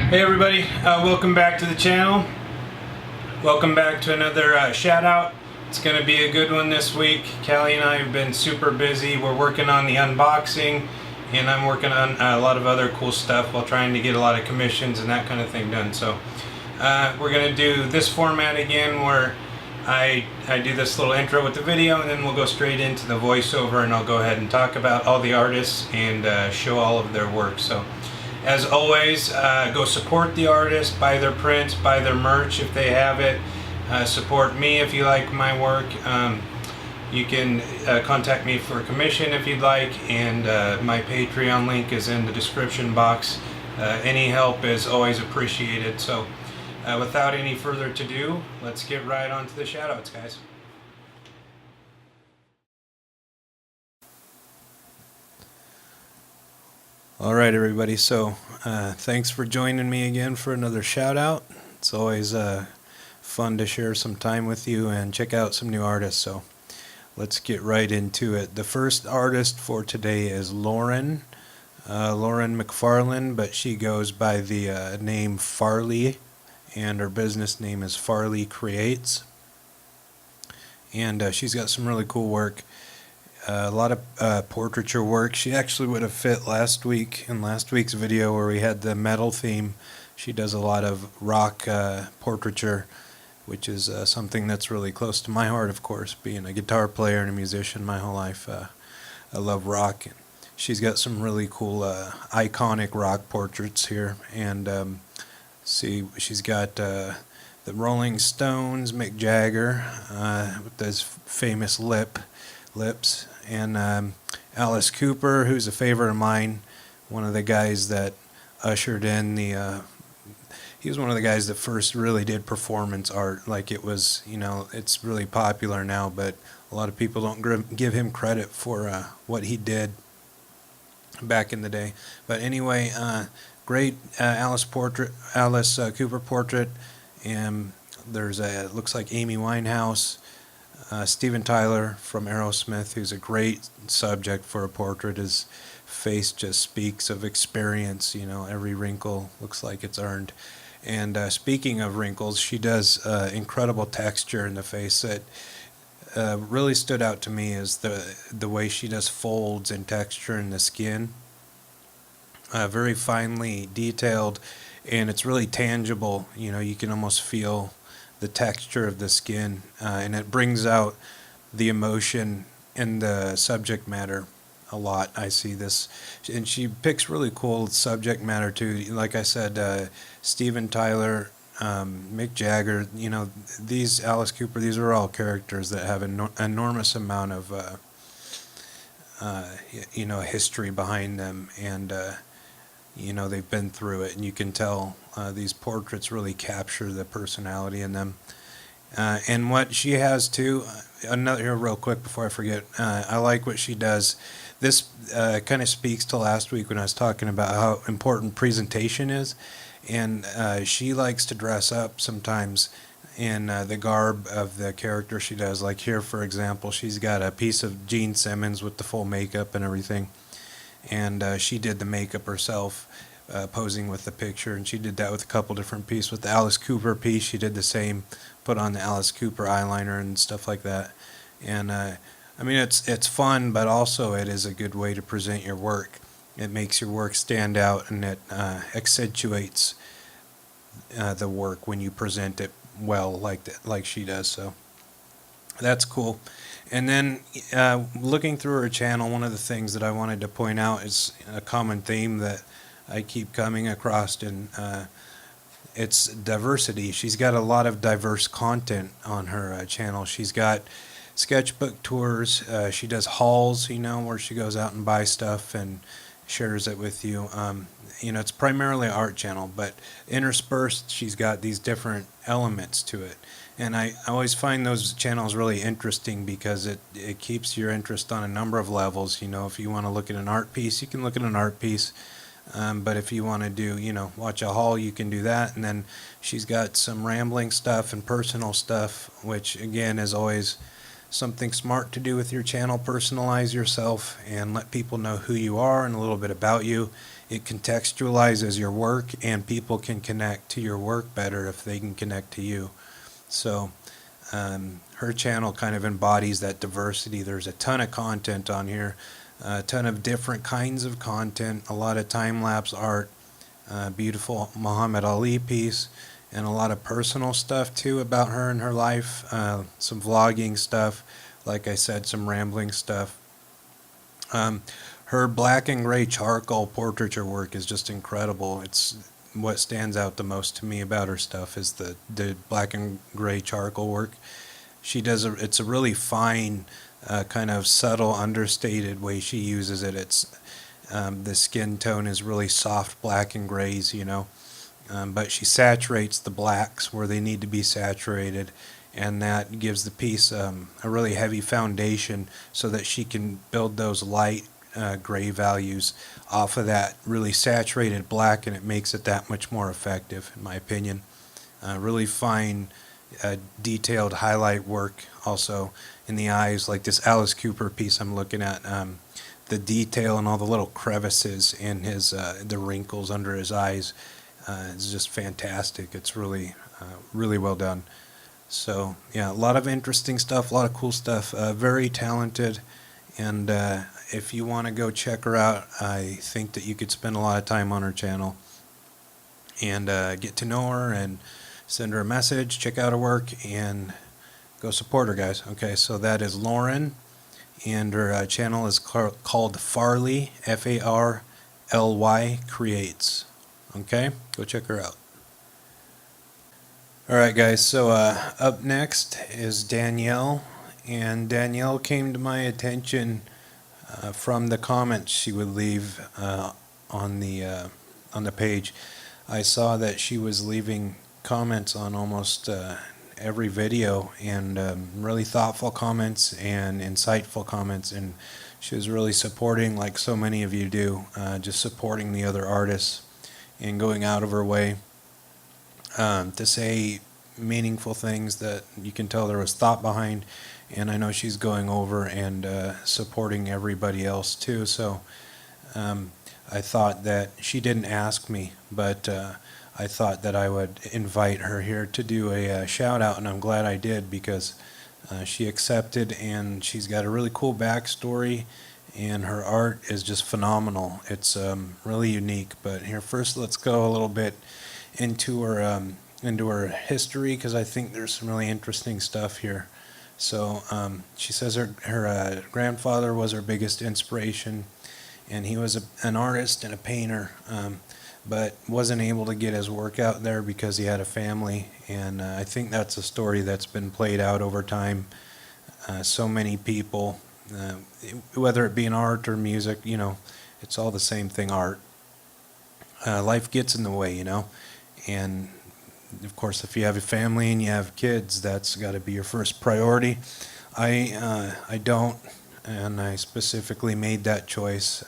Hey everybody, welcome back to the channel. Welcome back to another shout out. It's going to be a good one this week. Callie and I have been super busy. We're working on the unboxing and I'm working on a lot of other cool stuff while trying to get a lot of commissions and that kind of thing done. So we're going to do this format again where I do this little intro with the video and then we'll go straight into the voiceover and I'll go ahead and talk about all the artists and show all of their work. So as always, go support the artists, buy their prints, buy their merch if they have it. Support me if you like my work. You can contact me for a commission if you'd like, and my Patreon link is in the description box. Any help is always appreciated. So without any further ado, let's get right on to the shoutouts, guys. Alright everybody, so thanks for joining me again for another shout out. It's always fun to share some time with you and check out some new artists, so let's get right into it. The first artist for today is Lauren McFarlane, but she goes by the name Farley, and her business name is Farley Creates, and she's got some really cool work. A lot of portraiture work. She actually would have fit last week's video where we had the metal theme. She does a lot of rock portraiture, which is something that's really close to my heart, of course, being a guitar player and a musician my whole life. I love rock. She's got some really cool iconic rock portraits here, and see, she's got the Rolling Stones, Mick Jagger with those famous lips, and Alice Cooper, who's a favorite of mine, one of the guys that ushered in the he was one of the guys that first really did performance art. Like, it was, you know, it's really popular now, but a lot of people don't give him credit for what he did back in the day. But anyway, great Alice Cooper portrait, and there's it looks like Amy Winehouse, Steven Tyler from Aerosmith, who's a great subject for a portrait. His face just speaks of experience, you know, every wrinkle looks like it's earned. And speaking of wrinkles, she does incredible texture in the face. That really stood out to me is the way she does folds and texture in the skin. Very finely detailed, and it's really tangible. You know, you can almost feel the texture of the skin, and it brings out the emotion in the subject matter a lot. I see this, and she picks really cool subject matter too. Like I said, Steven Tyler, Mick Jagger, you know, these Alice Cooper, these are all characters that have an enormous amount of you know, history behind them, and you know, they've been through it, and you can tell these portraits really capture the personality in them. And what she has too, another here real quick before I forget, I like what she does. This kind of speaks to last week when I was talking about how important presentation is, and she likes to dress up sometimes in the garb of the character she does. Like here, for example, she's got a piece of Gene Simmons with the full makeup and everything, and she did the makeup herself, posing with the picture, and she did that with a couple different pieces. With the Alice Cooper piece, she did the same, put on the Alice Cooper eyeliner and stuff like that. And I mean, it's fun, but also it is a good way to present your work. It makes your work stand out, and it accentuates the work when you present it well, like she does. So that's cool. And then looking through her channel, one of the things that I wanted to point out is a common theme that I keep coming across, and it's diversity. She's got a lot of diverse content on her channel. She's got sketchbook tours. She does hauls, you know, where she goes out and buys stuff and shares it with you. You know, it's primarily an art channel, but interspersed, she's got these different elements to it. And I always find those channels really interesting because it keeps your interest on a number of levels. You know, if you want to look at an art piece, you can look at an art piece. But if you want to do, you know, watch a haul, you can do that. And then she's got some rambling stuff and personal stuff, which again is always something smart to do with your channel. Personalize yourself and let people know who you are and a little bit about you. it contextualizes your work, and people can connect to your work better if they can connect to you. So her channel kind of embodies that diversity. There's a ton of content on here, a ton of different kinds of content, a lot of time-lapse art, beautiful Muhammad Ali piece, and a lot of personal stuff too about her and her life, some vlogging stuff, like I said, some rambling stuff. Her black and gray charcoal portraiture work is just incredible. It's what stands out the most to me about her stuff is the black and gray charcoal work. She does it's a really fine, kind of subtle, understated way she uses it. It's the skin tone is really soft black and grays, you know, but she saturates the blacks where they need to be saturated, and that gives the piece a really heavy foundation so that she can build those light gray values off of that really saturated black, and it makes it that much more effective, in my opinion. Really fine, detailed highlight work also in the eyes, like this Alice Cooper piece I'm looking at. The detail and all the little crevices in his the wrinkles under his eyes is just fantastic. It's really really well done. So yeah, a lot of interesting stuff, a lot of cool stuff, very talented, and if you want to go check her out, I think that you could spend a lot of time on her channel and get to know her and send her a message, check out her work, and go support her, guys. Okay, so that is Lauren, and her channel is called Farley, Farly Creates. Okay, go check her out. Alright guys, so up next is Danielle, and Danielle came to my attention from the comments she would leave on the page. I saw that she was leaving comments on almost every video, and really thoughtful comments and insightful comments, and she was really supporting, like so many of you do, just supporting the other artists and going out of her way to say meaningful things that you can tell there was thought behind. And I know she's going over and supporting everybody else too. So I thought that she didn't ask me, but I thought that I would invite her here to do a shout out, and I'm glad I did, because she accepted, and she's got a really cool backstory, and her art is just phenomenal. It's really unique. But here, first, let's go a little bit into her history, because I think there's some really interesting stuff here. So she says her grandfather was her biggest inspiration, and he was an artist and a painter, but wasn't able to get his work out there because he had a family. And I think that's a story that's been played out over time. So many people, whether it be in art or music, you know, it's all the same thing, art. Life gets in the way, you know, and of course, if you have a family and you have kids, that's got to be your first priority. I don't, and I specifically made that choice,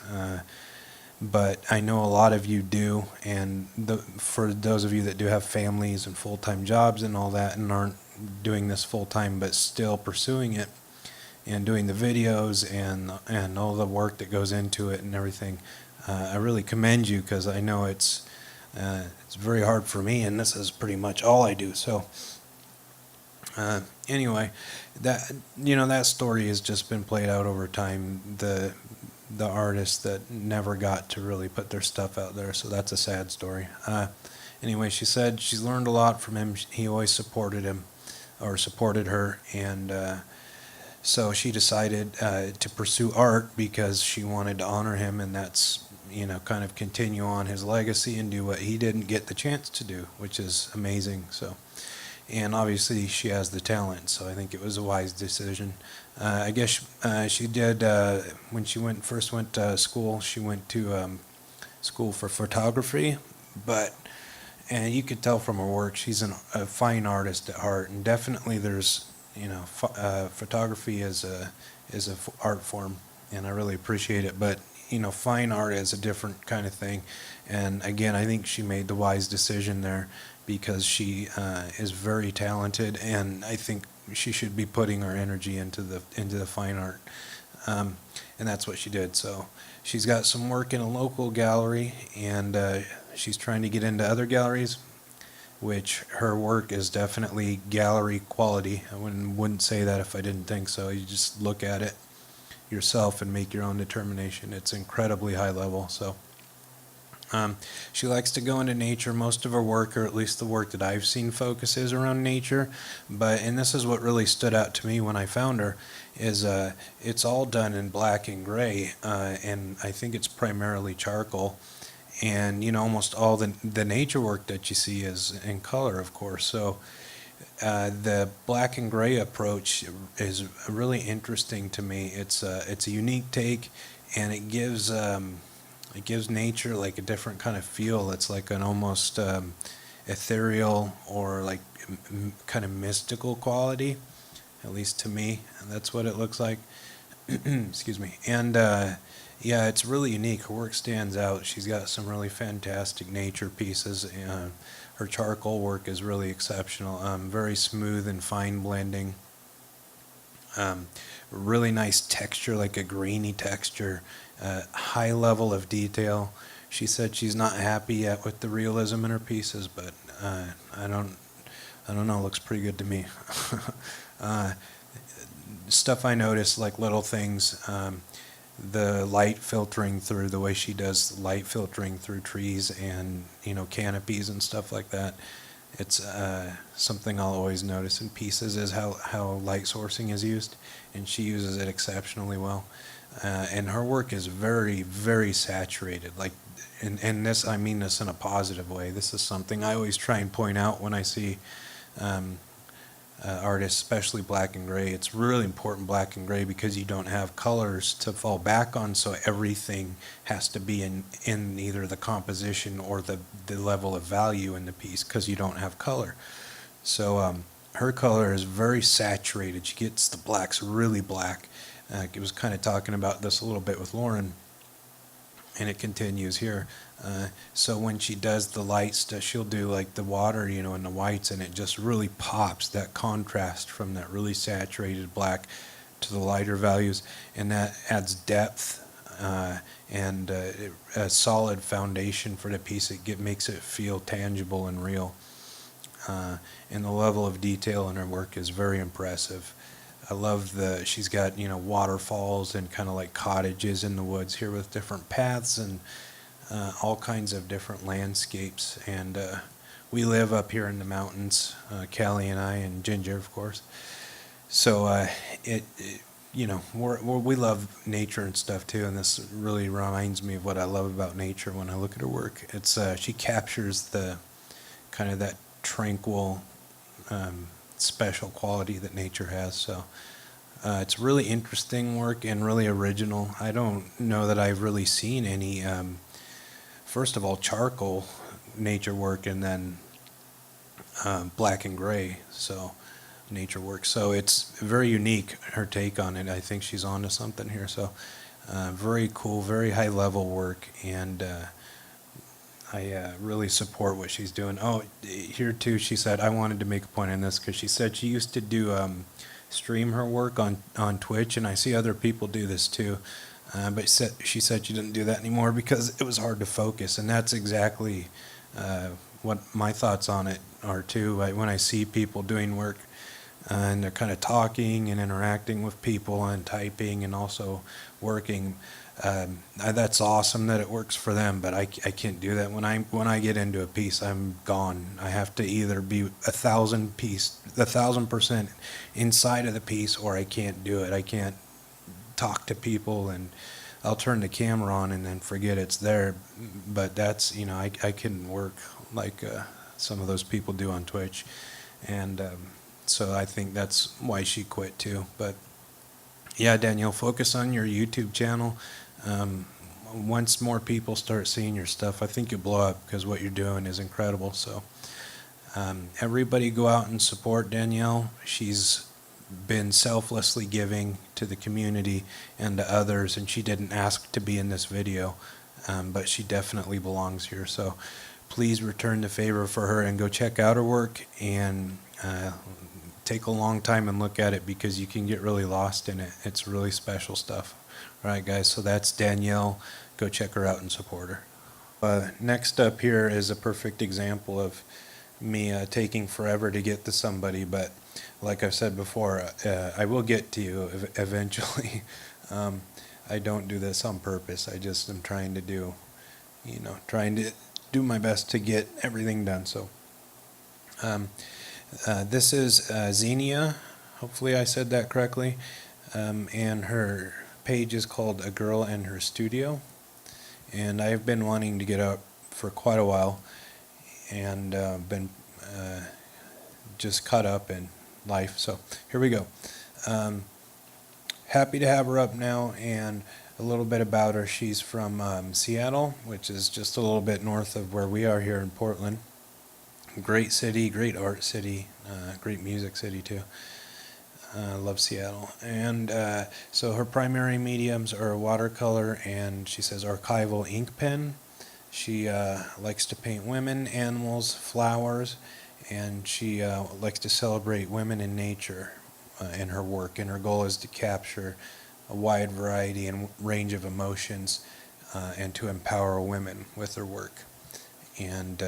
but I know a lot of you do, and for those of you that do have families and full-time jobs and all that, and aren't doing this full-time but still pursuing it and doing the videos and all the work that goes into it and everything, I really commend you, because I know it's very hard for me, and this is pretty much all I do. So anyway, that story has just been played out over time. The artists that never got to really put their stuff out there, so that's a sad story. Anyway, she said she's learned a lot from him. He always supported her, and so she decided to pursue art because she wanted to honor him, and that's, you know, kind of continue on his legacy and do what he didn't get the chance to do, which is amazing. So, and obviously she has the talent, so I think it was a wise decision. I guess she did, when she first went to school, she went to school for photography, and you could tell from her work she's a fine artist at heart, and definitely there's, you know, photography is a art form, and I really appreciate it. But you know, fine art is a different kind of thing, and again, I think she made the wise decision there, because she is very talented, and I think she should be putting her energy into the fine art. And and that's what she did. So she's got some work in a local gallery, and she's trying to get into other galleries, which her work is definitely gallery quality. I wouldn't say that if I didn't think so. You just look at it yourself and make your own determination. It's incredibly high level. So she likes to go into nature. Most of her work, or at least the work that I've seen, focuses around nature. And this is what really stood out to me when I found her, is it's all done in black and gray, and I think it's primarily charcoal. And almost all the nature work that you see is in color, of course. So the black and gray approach is really interesting to me. It's a unique take, and it gives nature like a different kind of feel. It's like an almost ethereal, or like kind of mystical quality, at least to me. And that's what it looks like. Excuse me. And yeah, it's really unique. Her work stands out. She's got some really fantastic nature pieces. Her charcoal work is really exceptional. Very smooth and fine blending. Really nice texture, like a grainy texture. High level of detail. She said she's not happy yet with the realism in her pieces, but I don't know. It looks pretty good to me. Stuff I noticed, like little things. The light filtering through, the way she does light filtering through trees and canopies and stuff like that. It's something I'll always notice in pieces, is how light sourcing is used, and she uses it exceptionally well. And her work is very, very saturated. Like, and this, I mean this in a positive way. This is something I always try and point out when I see artists, especially black and gray. It's really important, black and gray, because you don't have colors to fall back on, so everything has to be in either the composition or the level of value in the piece, because you don't have color. So her color is very saturated. She gets the blacks really black. I was kind of talking about this a little bit with Lauren, and it continues here. So when she does the light stuff, she'll do like the water, and the whites, and it just really pops, that contrast from that really saturated black to the lighter values, and that adds depth and a solid foundation for the piece. It makes it feel tangible and real. And the level of detail in her work is very impressive. I love she's got waterfalls and kind of like cottages in the woods here with different paths and all kinds of different landscapes. And we live up here in the mountains, Callie and I, and Ginger, of course. So we love nature and stuff too, and this really reminds me of what I love about nature when I look at her work. It's she captures the kind of that tranquil, special quality that nature has. So it's really interesting work and really original. I don't know that I've really seen any first of all charcoal nature work, and then black and gray nature work. So it's very unique, her take on it. I think she's onto something here. So very cool, very high level work, and I really support what she's doing. Oh, here too, she said, I wanted to make a point on this, because she said she used to do stream her work on Twitch, and I see other people do this too. But she said she didn't do that anymore because it was hard to focus, and that's exactly what my thoughts on it are too. When I see people doing work and they're kind of talking and interacting with people and typing and also working, that's awesome that it works for them, but I can't do that. When I get into a piece, I'm gone. I have to either be 1,000% inside of the piece, or I can't do it. I can't talk to people, and I'll turn the camera on and then forget it's there. But that's, I can work like some of those people do on Twitch, and so I think that's why she quit too. But yeah, Danielle, focus on your YouTube channel. Once more people start seeing your stuff, I think you'll blow up, because what you're doing is incredible. So everybody go out and support Danielle. She's been selflessly giving to the community and to others, and she didn't ask to be in this video, but she definitely belongs here. So please return the favor for her and go check out her work, and take a long time and look at it, because you can get really lost in it. It's really special stuff. All right, guys, so that's Danielle. Go check her out and support her. Next up here is a perfect example of me taking forever to get to somebody, but like I've said before, I will get to you eventually. um, I don't do this on purpose. I just am trying to do, trying to do my best to get everything done. So um, this is Zenia. Hopefully I said that correctly. And her page is called A Girl and Her Studio. And I've been wanting to get up for quite a while, and been just caught up in life. So here we go. Happy to have her up now, and a little bit about her. She's from Seattle, which is just a little bit north of where we are here in Portland. Great city, great art city, great music city too. Love Seattle. And so her primary mediums are watercolor and, she says, archival ink pen. She likes to paint women, animals, flowers, and she likes to celebrate women in nature in her work. And her goal is to capture a wide variety and range of emotions and to empower women with her work. And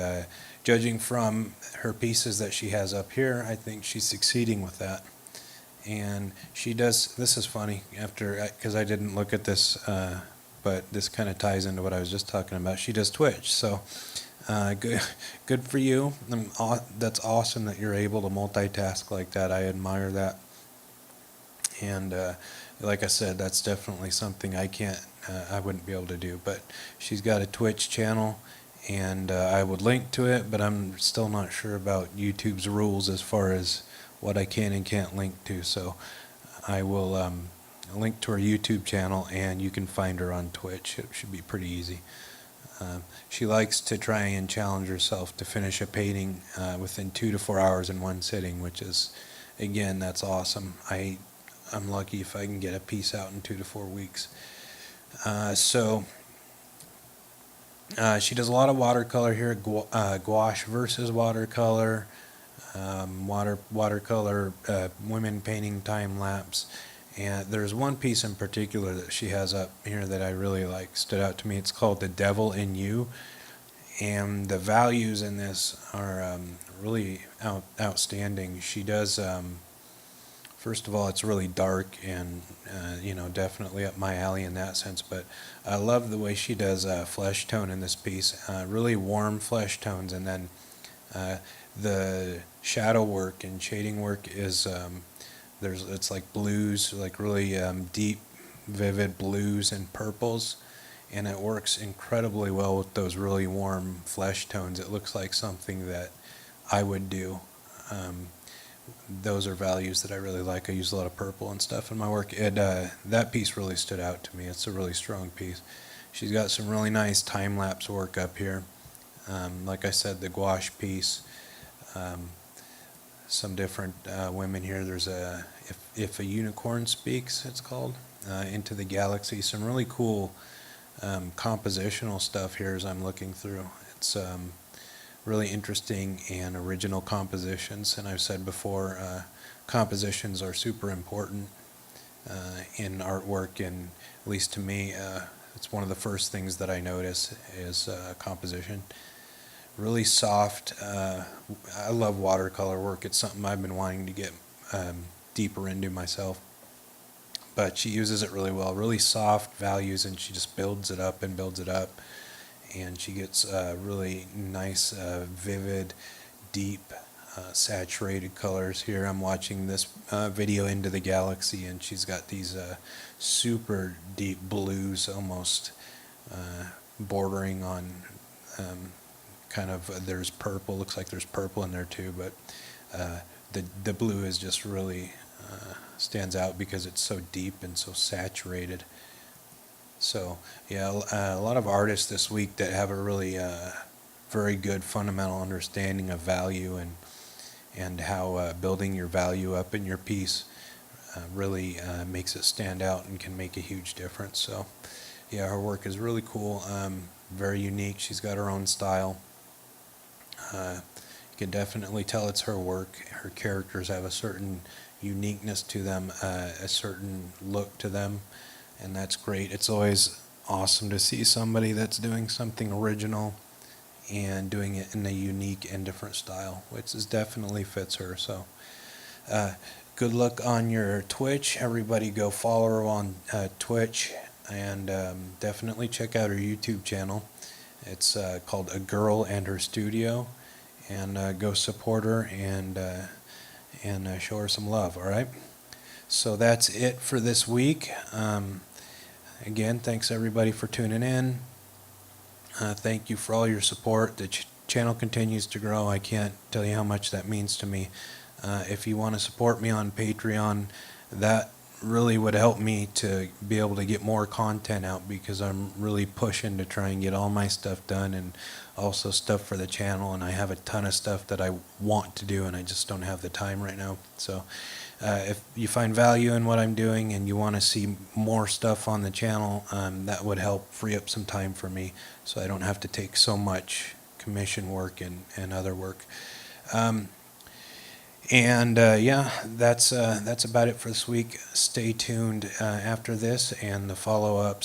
judging from her pieces that she has up here, I think she's succeeding with that. And she does, this is funny, because I didn't look at this, but this kind of ties into what I was just talking about. She does Twitch, so good for you. That's awesome that you're able to multitask like that. I admire that. And like I said, that's definitely something I wouldn't be able to do. But she's got a Twitch channel, and I would link to it, but I'm still not sure about YouTube's rules as far as what I can and can't link to. So I will link to her YouTube channel, and you can find her on Twitch. It should be pretty easy. She likes to try and challenge herself to finish a painting within 2 to 4 hours in one sitting, which is, again, that's awesome. I'm lucky if I can get a piece out in 2 to 4 weeks. She does a lot of watercolor here, gouache versus watercolor, watercolor, women painting time lapse. And there's one piece in particular that she has up here that I really like, stood out to me. It's called The Devil in You. And the values in this are really outstanding. She does, first of all, it's really dark and, definitely up my alley in that sense. But I love the way she does flesh tone in this piece, really warm flesh tones. And then the shadow work and shading work is, it's like blues, like really deep, vivid blues and purples. And it works incredibly well with those really warm flesh tones. It looks like something that I would do. Those are values that I really like. I use a lot of purple and stuff in my work. That piece really stood out to me. It's a really strong piece. She's got some really nice time-lapse work up here. Like I said, the gouache piece. Some different women here. There's If a Unicorn Speaks, it's called, Into the Galaxy. Some really cool compositional stuff here as I'm looking through. It's really interesting and original compositions, and I've said before, compositions are super important in artwork, and at least to me, it's one of the first things that I notice is composition. Really soft. I love watercolor work. It's something I've been wanting to get deeper into myself. But she uses it really well. Really soft values, and she just builds it up and builds it up. And she gets really nice, vivid, deep, saturated colors here. I'm watching this video Into the Galaxy, and she's got these super deep blues, almost bordering on kind of, there's purple. Looks like there's purple in there too, but the blue is just really stands out because it's so deep and so saturated. So yeah, a lot of artists this week that have a really very good fundamental understanding of value and how building your value up in your piece really makes it stand out and can make a huge difference. So yeah, her work is really cool, very unique. She's got her own style. You can definitely tell it's her work. Her characters have a certain uniqueness to them, a certain look to them. and that's great. It's always awesome to see somebody that's doing something original and doing it in a unique and different style, which is definitely fits her. So good luck on your Twitch. Everybody go follow her on Twitch, and definitely check out her YouTube channel. It's called A Girl and Her Studio, and go support her and show her some love. All right. So that's it for this week. Again, thanks everybody for tuning in. Thank you for all your support. The channel continues to grow. I can't tell you how much that means to me. If you want to support me on Patreon, that really would help me to be able to get more content out, because I'm really pushing to try and get all my stuff done, and also stuff for the channel, and I have a ton of stuff that I want to do and I just don't have the time right now. So if you find value in what I'm doing and you want to see more stuff on the channel, that would help free up some time for me so I don't have to take so much commission work and other work. Yeah, that's about it for this week. Stay tuned after this, and the follow-up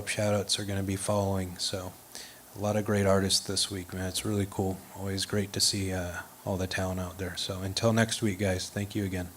shout-outs are going to be following. So a lot of great artists this week, man. It's really cool. Always great to see all the talent out there. So until next week, guys, thank you again.